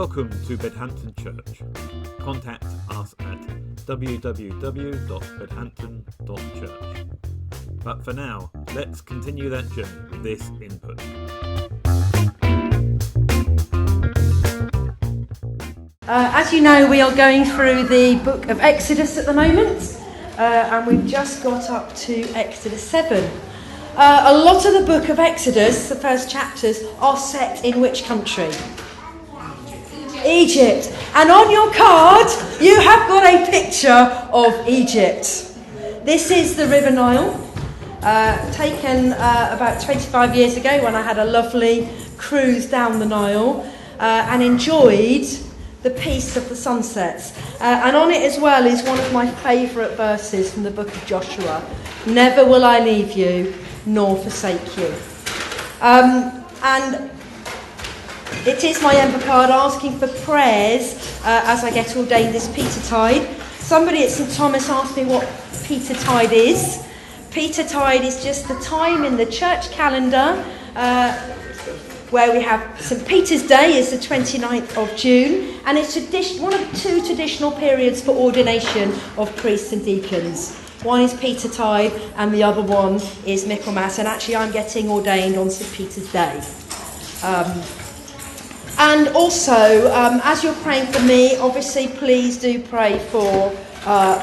Welcome to Bedhampton Church. Contact us at www.bedhampton.church. But for now, let's continue that journey with this input. As you know, we are going through the book of Exodus at the moment, and we've just got up to Exodus 7. A lot of the book of Exodus, the first chapters, are set in which country? Egypt. And on your card, you have got a picture of Egypt. This is the River Nile, taken about 25 years ago when I had a lovely cruise down the Nile and enjoyed the peace of the sunsets. And on it as well is one of my favourite verses from the book of Joshua. Never will I leave you nor forsake you. And it is my ember card asking for prayers as I get ordained this Petertide. Somebody at St Thomas asked me what Petertide is. Petertide is just the time in the church calendar where we have St Peter's Day is the 29th of June, and it's one of two traditional periods for ordination of priests and deacons. One is Petertide and the other one is Michaelmas, and actually I'm getting ordained on St Peter's Day. And also, as you're praying for me, obviously please do pray for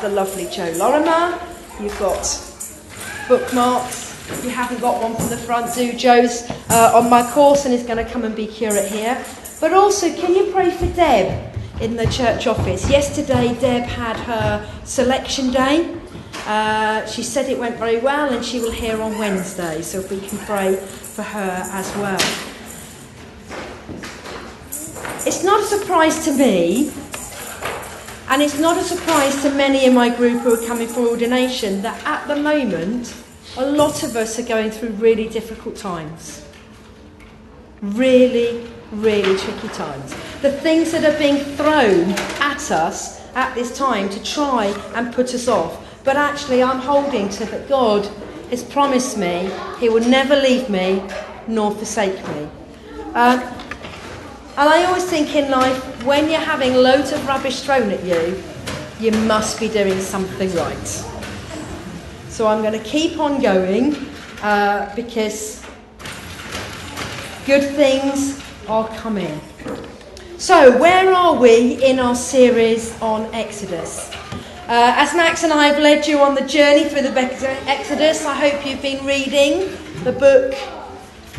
the lovely Joe Lorimer. You've got bookmarks. If you haven't got one from the front, do. Joe's on my course and is going to come and be curate here. But also, can you pray for Deb in the church office? Yesterday, Deb had her selection day. She said it went very well and she will hear on Wednesday. So if we can pray for her as well. It's not a surprise to me, and it's not a surprise to many in my group who are coming for ordination, that at the moment, a lot of us are going through really difficult times. Really, really tricky times. The things that are being thrown at us at this time to try and put us off. But actually, I'm holding to that God has promised me he will never leave me nor forsake me. And I always think in life, when you're having loads of rubbish thrown at you, you must be doing something right. So I'm going to keep on going because good things are coming. So where are we in our series on Exodus? As Max and I have led you on the journey through the Exodus, I hope you've been reading the book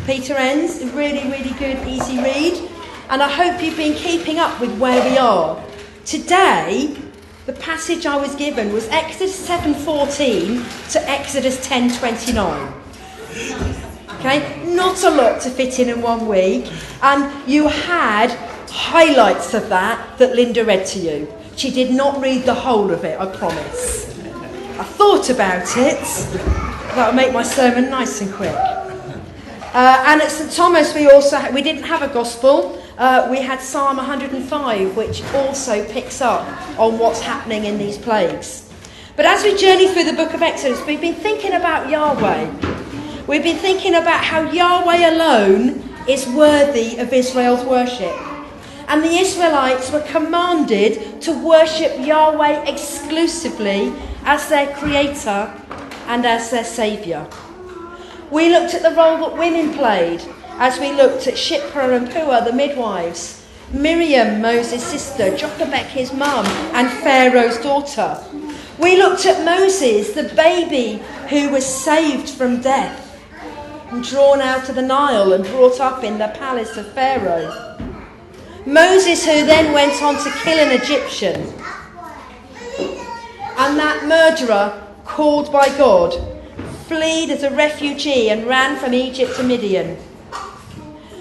Peter Ends. A really, really good, easy read. And I hope you've been keeping up with where we are. Today, the passage I was given was Exodus 7:14 to Exodus 10:29. Okay, not a lot to fit in 1 week. And you had highlights of that Linda read to you. She did not read the whole of it, I promise. I thought about it. That would make my sermon nice and quick. And at St Thomas, we didn't have a gospel. We had Psalm 105, which also picks up on what's happening in these plagues. But as we journey through the book of Exodus, we've been thinking about Yahweh. We've been thinking about how Yahweh alone is worthy of Israel's worship. And the Israelites were commanded to worship Yahweh exclusively as their creator and as their saviour. We looked at the role that women played as we looked at Shiphrah and Puah, the midwives, Miriam, Moses' sister, Jochebed, his mum, and Pharaoh's daughter. We looked at Moses, the baby who was saved from death and drawn out of the Nile and brought up in the palace of Pharaoh. Moses, who then went on to kill an Egyptian. And that murderer, called by God, fled as a refugee and ran from Egypt to Midian.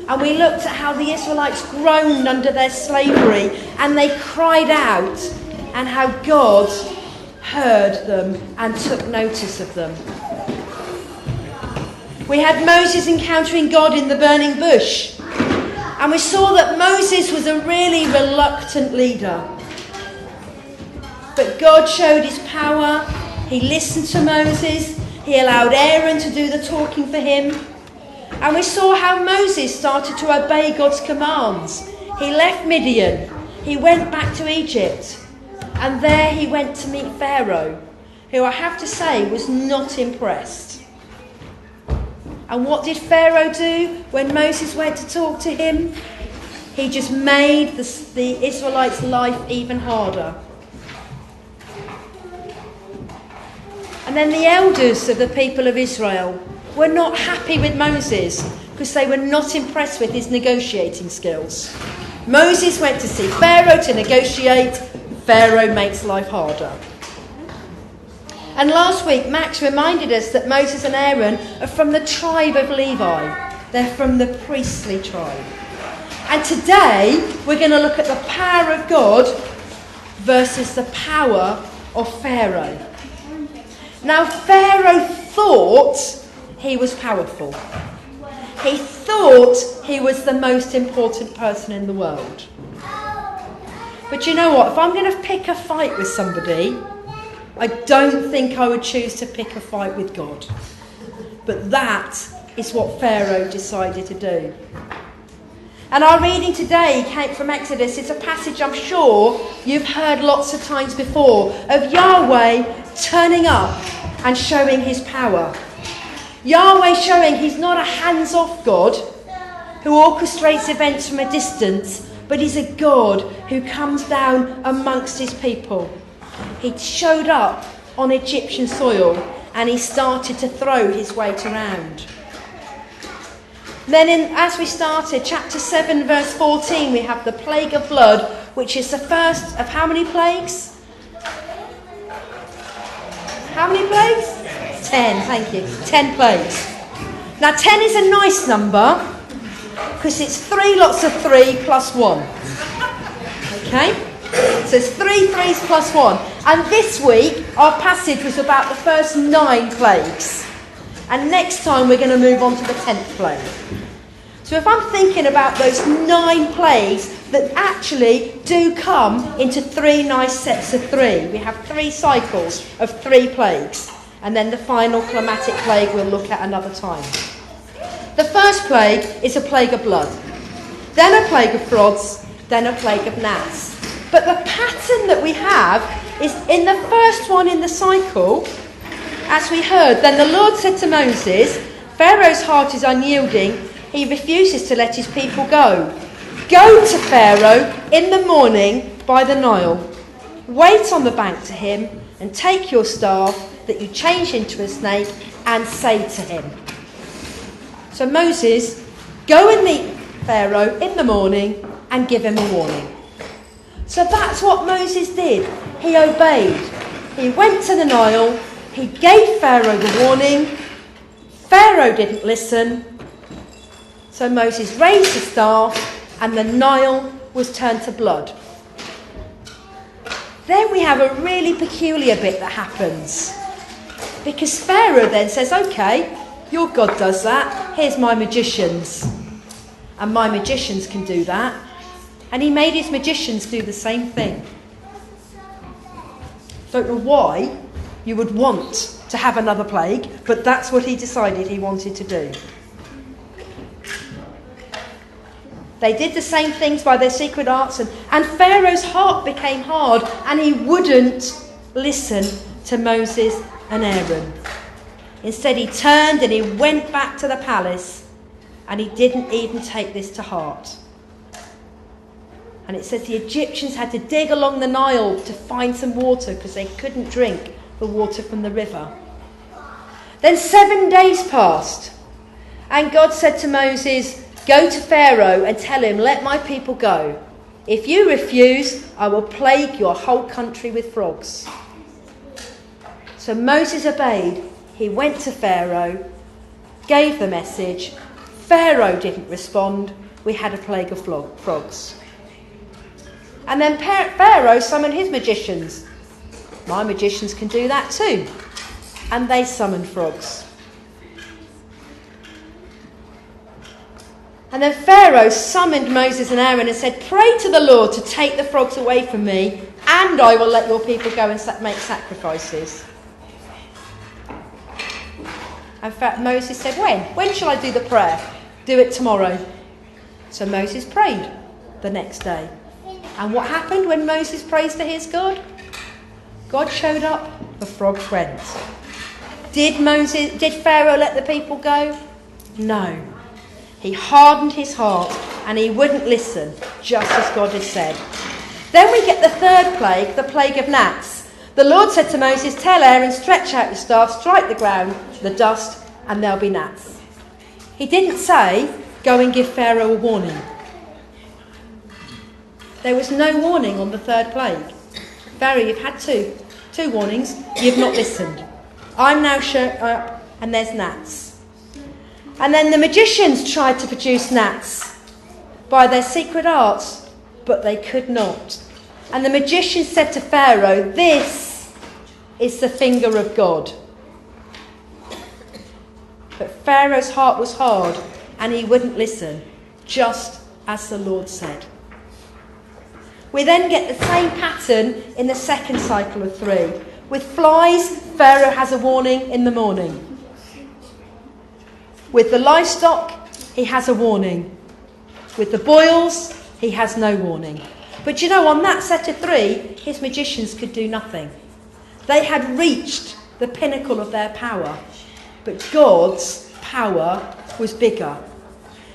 And we looked at how the Israelites groaned under their slavery and they cried out, and how God heard them and took notice of them. We had Moses encountering God in the burning bush, and we saw that Moses was a really reluctant leader. But God showed his power. He listened to Moses. He allowed Aaron to do the talking for him. And we saw how Moses started to obey God's commands. He left Midian. He went back to Egypt. And there he went to meet Pharaoh, who I have to say was not impressed. And what did Pharaoh do when Moses went to talk to him? He just made the Israelites' life even harder. And then the elders of the people of Israel were not happy with Moses because they were not impressed with his negotiating skills. Moses went to see Pharaoh to negotiate. Pharaoh makes life harder. And last week, Max reminded us that Moses and Aaron are from the tribe of Levi. They're from the priestly tribe. And today, we're going to look at the power of God versus the power of Pharaoh. Now, Pharaoh thought he was powerful. He thought he was the most important person in the world. But you know what? If I'm going to pick a fight with somebody, I don't think I would choose to pick a fight with God. But that is what Pharaoh decided to do. And our reading today came from Exodus. It's a passage I'm sure you've heard lots of times before of Yahweh turning up and showing his power. Yahweh showing he's not a hands-off God who orchestrates events from a distance, but he's a God who comes down amongst his people. He showed up on Egyptian soil and he started to throw his weight around. Then as we started, chapter 7, verse 14, we have the plague of blood, which is the first of how many plagues? How many plagues? 10, thank you. 10 plagues. Now 10 is a nice number because it's 3 lots of 3 plus 1. Okay? So it's 3 threes plus 1. And this week, our passage was about the first 9 plagues. And next time we're going to move on to the 10th plague. So if I'm thinking about those 9 plagues that actually do come into 3 nice sets of 3. We have 3 cycles of 3 plagues. And then the final climatic plague we'll look at another time. The first plague is a plague of blood. Then a plague of frogs. Then a plague of gnats. But the pattern that we have is in the first one in the cycle, as we heard, then the Lord said to Moses, Pharaoh's heart is unyielding. He refuses to let his people go. Go to Pharaoh in the morning by the Nile. Wait on the bank to him and take your staff that you change into a snake and say to him. So Moses, go and meet Pharaoh in the morning and give him a warning. So that's what Moses did. He obeyed. He went to the Nile. He gave Pharaoh the warning. Pharaoh didn't listen. So Moses raised his staff and the Nile was turned to blood. Then we have a really peculiar bit that happens. Because Pharaoh then says, okay, your God does that. Here's my magicians. And my magicians can do that. And he made his magicians do the same thing. Don't know why you would want to have another plague, but that's what he decided he wanted to do. They did the same things by their secret arts, and Pharaoh's heart became hard, and he wouldn't listen to Moses and Aaron. Instead, he turned and he went back to the palace, and he didn't even take this to heart. And it says the Egyptians had to dig along the Nile to find some water because they couldn't drink the water from the river. Then 7 days passed, and God said to Moses, go to Pharaoh and tell him, let my people go. If you refuse, I will plague your whole country with frogs. So Moses obeyed. He went to Pharaoh, gave the message. Pharaoh didn't respond. We had a plague of frogs. And then Pharaoh summoned his magicians. My magicians can do that too. And they summoned frogs. And then Pharaoh summoned Moses and Aaron and said, pray to the Lord to take the frogs away from me, and I will let your people go and make sacrifices. In fact, Moses said, when? When shall I do the prayer? Do it tomorrow. So Moses prayed. the next day. And what happened when Moses prays to his God? God showed up, the frogs went. Did Pharaoh let the people go? No. He hardened his heart and he wouldn't listen, just as God had said. Then we get the third plague, the plague of gnats. The Lord said to Moses, tell Aaron, stretch out your staff, strike the ground, the dust, and there'll be gnats. He didn't say, go and give Pharaoh a warning. There was no warning on the third plague. Pharaoh, you've had two warnings, you've not listened. I'm now showing up and there's gnats. And then the magicians tried to produce gnats by their secret arts, but they could not. And the magicians said to Pharaoh, this is the finger of God. But Pharaoh's heart was hard and he wouldn't listen, just as the Lord said. We then get the same pattern in the second cycle of 3. With flies, Pharaoh has a warning in the morning. With the livestock, he has a warning. With the boils, he has no warning. But you know, on that set of 3, his magicians could do nothing. They had reached the pinnacle of their power. But God's power was bigger.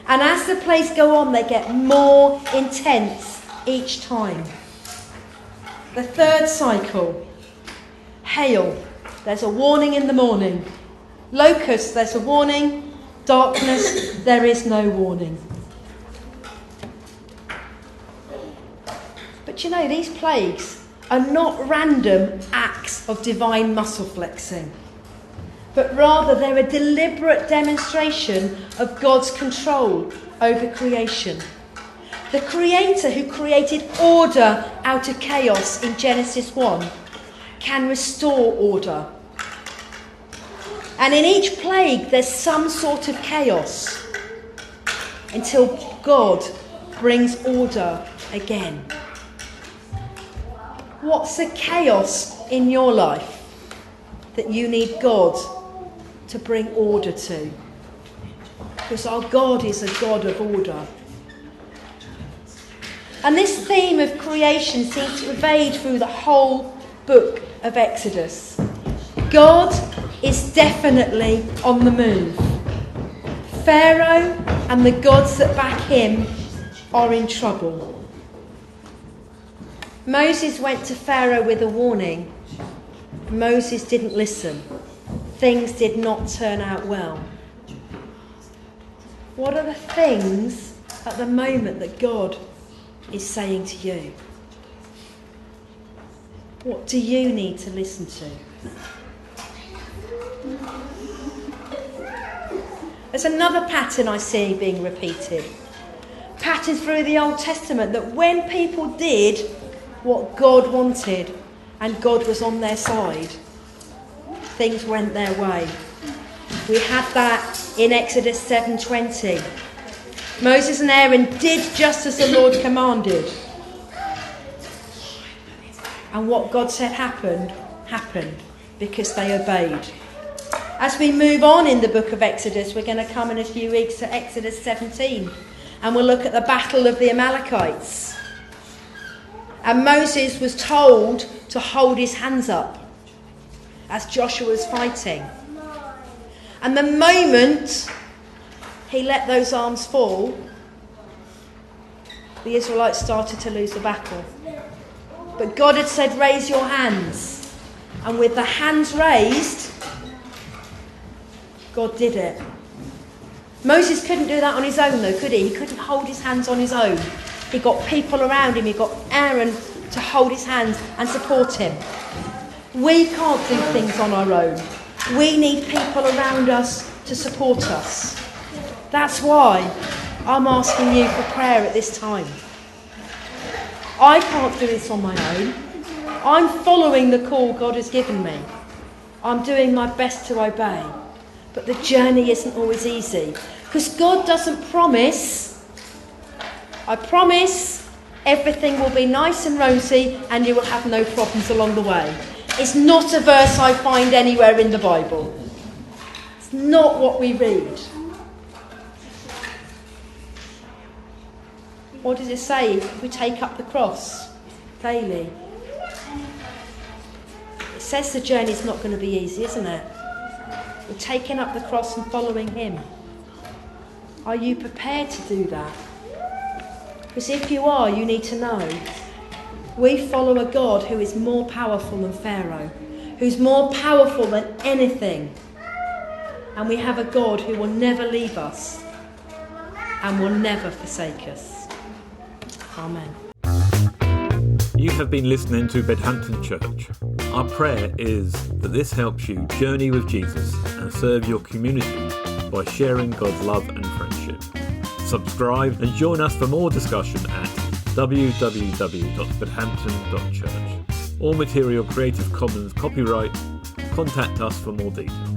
And as the plagues go on, they get more intense each time. The third cycle. Hail, there's a warning in the morning. Locusts, there's a warning. Darkness, there is no warning. But you know, these plagues are not random acts of divine muscle flexing, but rather they're a deliberate demonstration of God's control over creation. The Creator who created order out of chaos in Genesis 1 can restore order. And in each plague there's some sort of chaos until God brings order again. What's the chaos in your life that you need God to bring order to? Because our God is a God of order. And this theme of creation seems to pervade through the whole book of Exodus. God is definitely on the move. Pharaoh and the gods that back him are in trouble. Moses went to Pharaoh with a warning. Moses didn't listen. Things did not turn out well. What are the things at the moment that God is saying to you? What do you need to listen to? There's another pattern I see being repeated. Patterns through the Old Testament that when people did what God wanted and God was on their side, things went their way. We had that in Exodus 7:20. Moses and Aaron did just as the Lord commanded. And what God said happened because they obeyed. As we move on in the book of Exodus, we're going to come in a few weeks to Exodus 17. And we'll look at the battle of the Amalekites. And Moses was told to hold his hands up as Joshua was fighting. And the moment he let those arms fall, the Israelites started to lose the battle. But God had said, raise your hands. And with the hands raised, God did it. Moses couldn't do that on his own though, could he? He couldn't hold his hands on his own. He got people around him. He got Aaron to hold his hands and support him. We can't do things on our own. We need people around us to support us. That's why I'm asking you for prayer at this time. I can't do this on my own. I'm following the call God has given me. I'm doing my best to obey. But the journey isn't always easy. Because God doesn't promise, I promise everything will be nice and rosy and you will have no problems along the way. It's not a verse I find anywhere in the Bible. It's not what we read. What does it say? We take up the cross daily. It says the journey's not going to be easy, isn't it? We're taking up the cross and following him. Are you prepared to do that? Because if you are, you need to know. We follow a God who is more powerful than Pharaoh, who's more powerful than anything. And we have a God who will never leave us and will never forsake us. Amen. You have been listening to Bedhampton Church. Our prayer is that this helps you journey with Jesus and serve your community by sharing God's love and friendship. Subscribe and join us for more discussion at www.bedhampton.church. All material Creative Commons copyright. Contact us for more details.